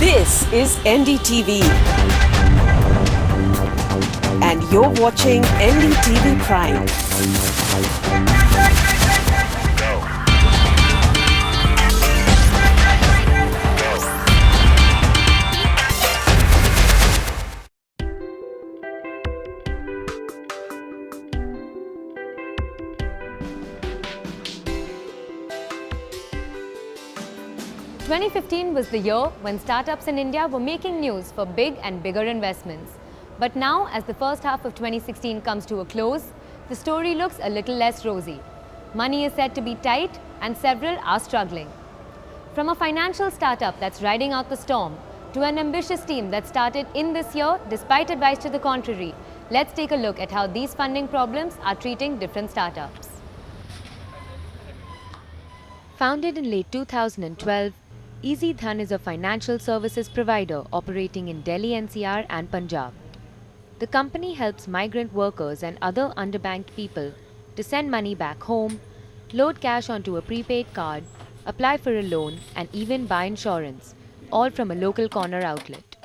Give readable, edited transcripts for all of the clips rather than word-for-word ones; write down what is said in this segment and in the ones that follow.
This is NDTV, and you're watching NDTV Prime. 2015 was the year when startups in India were making news for big and bigger investments. But now, as the first half of 2016 comes to a close, the story looks a little less rosy. Money is said to be tight and several are struggling. From a financial startup that's riding out the storm to an ambitious team that started in this year despite advice to the contrary, let's take a look at how these funding problems are treating different startups. Founded in late 2012, Easy Dhan is a financial services provider operating in Delhi NCR and Punjab. The company helps migrant workers and other underbanked people to send money back home, load cash onto a prepaid card, apply for a loan, and even buy insurance, all from a local corner outlet.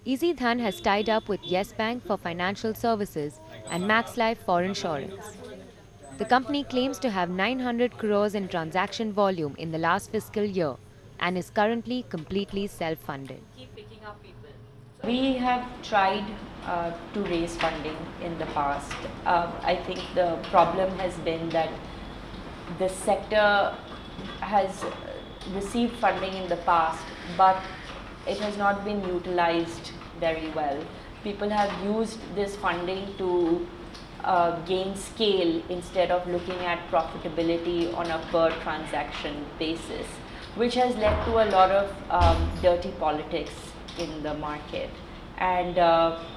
Easy Dhan has tied up with Yes Bank for financial services and Max Life for insurance. The company claims to have 900 crores in transaction volume in the last fiscal year and is currently completely self-funded. We have tried to raise funding in the past. I think the problem has been that the sector has received funding in the past, but it has not been utilized very well. People have used this funding to gain scale instead of looking at profitability on a per transaction basis, which has led to a lot of dirty politics in the market. And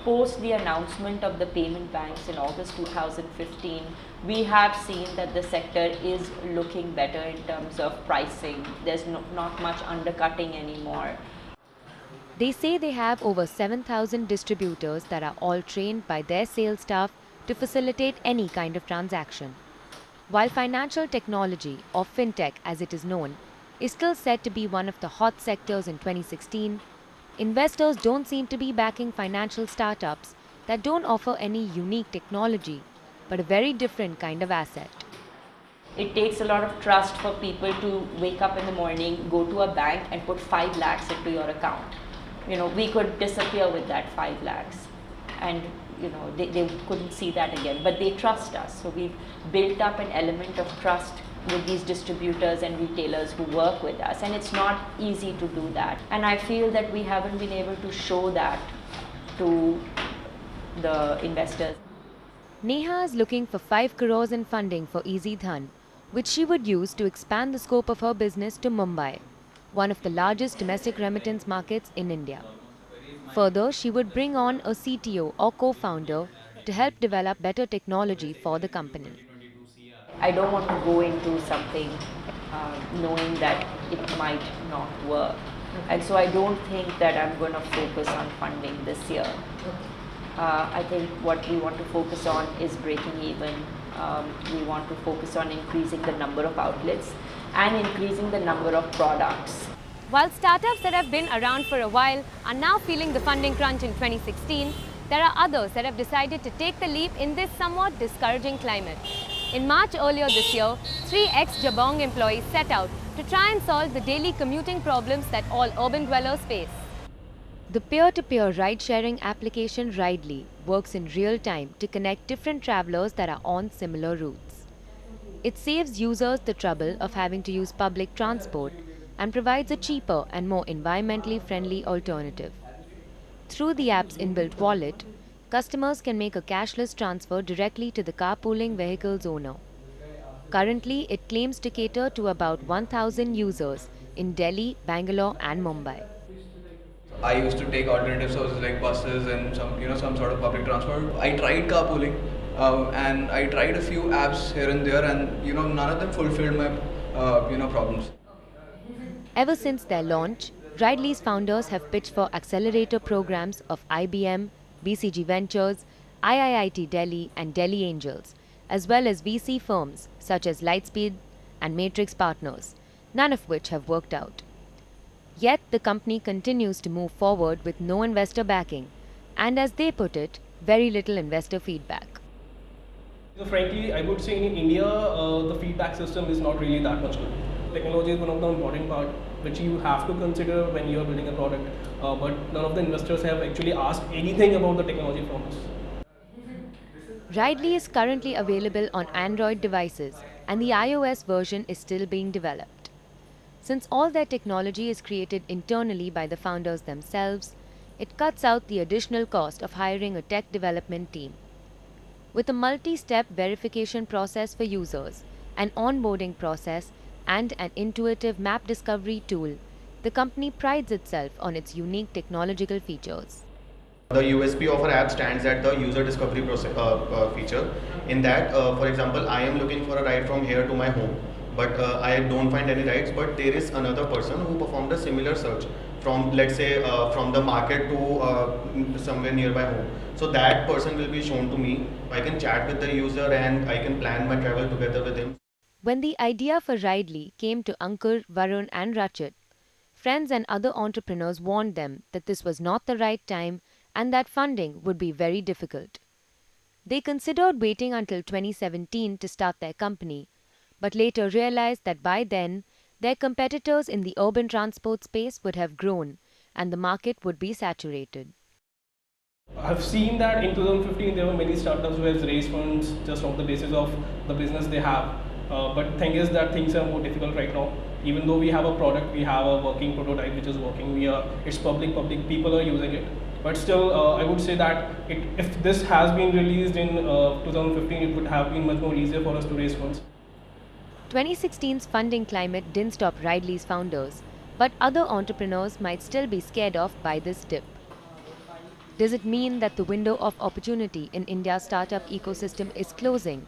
post the announcement of the payment banks in August 2015, we have seen that the sector is looking better in terms of pricing. There's not much undercutting anymore. They say they have over 7,000 distributors that are all trained by their sales staff to facilitate any kind of transaction. While financial technology, or fintech as it is known, is still said to be one of the hot sectors in 2016, investors don't seem to be backing financial startups that don't offer any unique technology, but a very different kind of asset. It takes a lot of trust for people to wake up in the morning, go to a bank and put 5 lakhs into your account. We could disappear with that 5 lakhs and they couldn't see that again, but they trust us. So we've built up an element of trust with these distributors and retailers who work with us, and it's not easy to do that. And I feel that we haven't been able to show that to the investors. Neha is looking for 5 crores in funding for Easy Dhan, which she would use to expand the scope of her business to Mumbai, one of the largest domestic remittance markets in India. Further, she would bring on a CTO or co-founder to help develop better technology for the company. I don't want to go into something knowing that it might not work. And so I don't think that I'm going to focus on funding this year. I think what we want to focus on is breaking even. We want to focus on increasing the number of outlets and increasing the number of products. While startups that have been around for a while are now feeling the funding crunch in 2016, there are others that have decided to take the leap in this somewhat discouraging climate. In March earlier this year, 3 ex-Jabong employees set out to try and solve the daily commuting problems that all urban dwellers face. The peer-to-peer ride-sharing application Ridely works in real time to connect different travelers that are on similar routes. It saves users the trouble of having to use public transport and provides a cheaper and more environmentally friendly alternative. Through the app's inbuilt wallet, customers can make a cashless transfer directly to the carpooling vehicle's owner. Currently, it claims to cater to about 1,000 users in Delhi, Bangalore and Mumbai. I used to take alternative sources like buses and some sort of public transport. I tried carpooling and I tried a few apps here and there, and none of them fulfilled my problems. Ever since their launch, Ridely's founders have pitched for accelerator programs of IBM, BCG Ventures, IIT Delhi and Delhi Angels, as well as VC firms such as Lightspeed and Matrix Partners, none of which have worked out. Yet the company continues to move forward with no investor backing, and as they put it, very little investor feedback. So frankly, I would say in India, the feedback system is not really that much good. Technology is one of the important part which you have to consider when you are building a product, but none of the investors have actually asked anything about the technology from us. Ridely is currently available on Android devices, and the iOS version is still being developed. Since all their technology is created internally by the founders themselves, it cuts out the additional cost of hiring a tech development team. With a multi-step verification process for users, an onboarding process, and an intuitive map discovery tool, the company prides itself on its unique technological features. The USP of our app stands at the user discovery feature. In that, for example, I am looking for a ride from here to my home, but I don't find any rides. But there is another person who performed a similar search from, let's say, from the market to somewhere nearby home. So that person will be shown to me. I can chat with the user and I can plan my travel together with him. When the idea for Ridely came to Ankur, Varun, and Rachit, friends and other entrepreneurs warned them that this was not the right time and that funding would be very difficult. They considered waiting until 2017 to start their company, but later realized that by then, their competitors in the urban transport space would have grown and the market would be saturated. I've seen that in 2015 there were many startups who have raised funds just on the basis of the business they have. But thing is that things are more difficult right now. Even though we have a product, we have a working prototype which is working. It's public, people are using it. But still, I would say that if this has been released in 2015, it would have been much more easier for us to raise funds. 2016's funding climate didn't stop Ridely's founders, but other entrepreneurs might still be scared off by this dip. Does it mean that the window of opportunity in India's startup ecosystem is closing?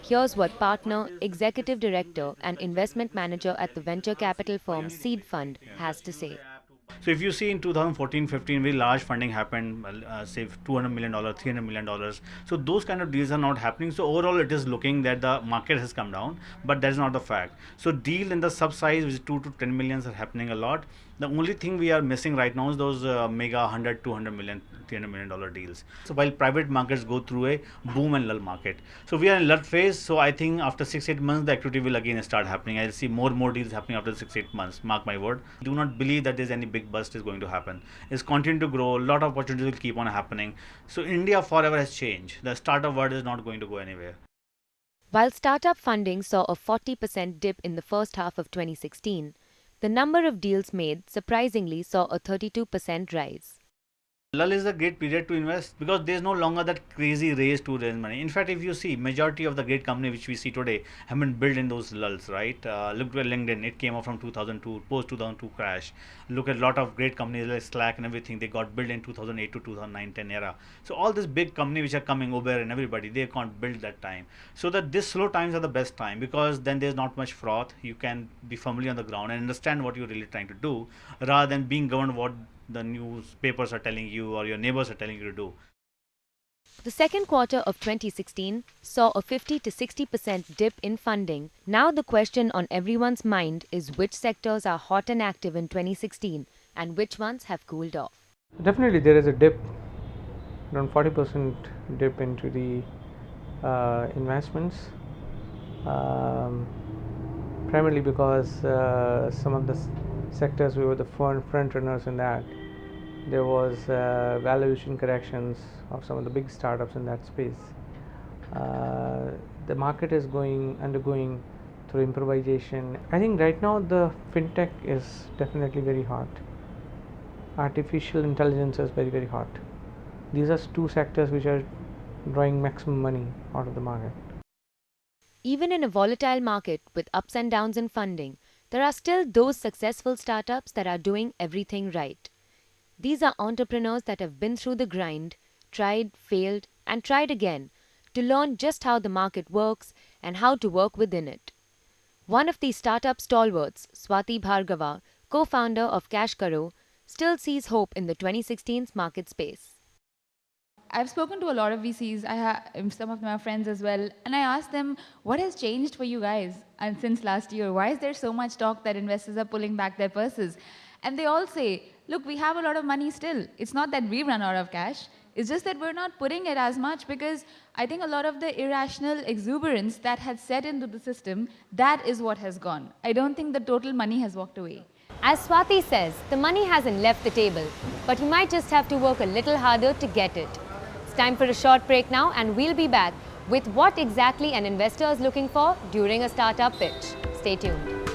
Here's what partner, executive director, and investment manager at the venture capital firm Seed Fund has to say. So if you see in 2014-15, very large funding happened, say $200 million, $300 million. So those kind of deals are not happening. So overall, it is looking that the market has come down, but that is not the fact. So deal in the sub size, which is 2 to 10 millions, are happening a lot. The only thing we are missing right now is those mega 100, 200 million, $300 million deals. So while private markets go through a boom and lull market, so we are in lull phase. So I think after 6-8 months, the activity will again start happening. I'll see more deals happening after 6-8 months. Mark my word. Do not believe that there's any big bust is going to happen. It's continue to grow. A lot of opportunities will keep on happening. So India forever has changed. The startup world is not going to go anywhere. While startup funding saw a 40% dip in the first half of 2016, the number of deals made surprisingly saw a 32% rise. Lull is a great period to invest because there is no longer that crazy race to raise money. In fact, if you see, majority of the great company which we see today have been built in those lulls, right? Look at LinkedIn, it came out from 2002, post 2002 crash. Look at a lot of great companies like Slack and everything, they got built in 2008 to 2009-10 era. So all these big companies which are coming, Uber and everybody, they can't build that time. So that this slow times are the best time because then there's not much froth. You can be firmly on the ground and understand what you're really trying to do rather than being governed what the newspapers are telling you or your neighbors are telling you to do. The second quarter of 2016 saw a 50 to 60% dip in funding. Now the question on everyone's mind is which sectors are hot and active in 2016 and which ones have cooled off. Definitely there is a dip, around 40% dip into the investments, primarily because some of the sectors we were the front runners in that. There was valuation corrections of some of the big startups in that space. The market is undergoing through improvisation. I think right now the fintech is definitely very hot. Artificial intelligence is very hot. These are two sectors which are drawing maximum money out of the market. Even in a volatile market with ups and downs in funding, there are still those successful startups that are doing everything right. These are entrepreneurs that have been through the grind, tried, failed, and tried again to learn just how the market works and how to work within it. One of these startup stalwarts, Swati Bhargava, co-founder of Cashkaro, still sees hope in the 2016's market space. I've spoken to a lot of VCs, some of my friends as well, and I asked them, what has changed for you guys since last year? Why is there so much talk that investors are pulling back their purses? And they all say, look, we have a lot of money still. It's not that we've run out of cash. It's just that we're not putting it as much because I think a lot of the irrational exuberance that had set into the system, that is what has gone. I don't think the total money has walked away. As Swati says, the money hasn't left the table, but you might just have to work a little harder to get it. It's time for a short break now, and we'll be back with what exactly an investor is looking for during a startup pitch. Stay tuned.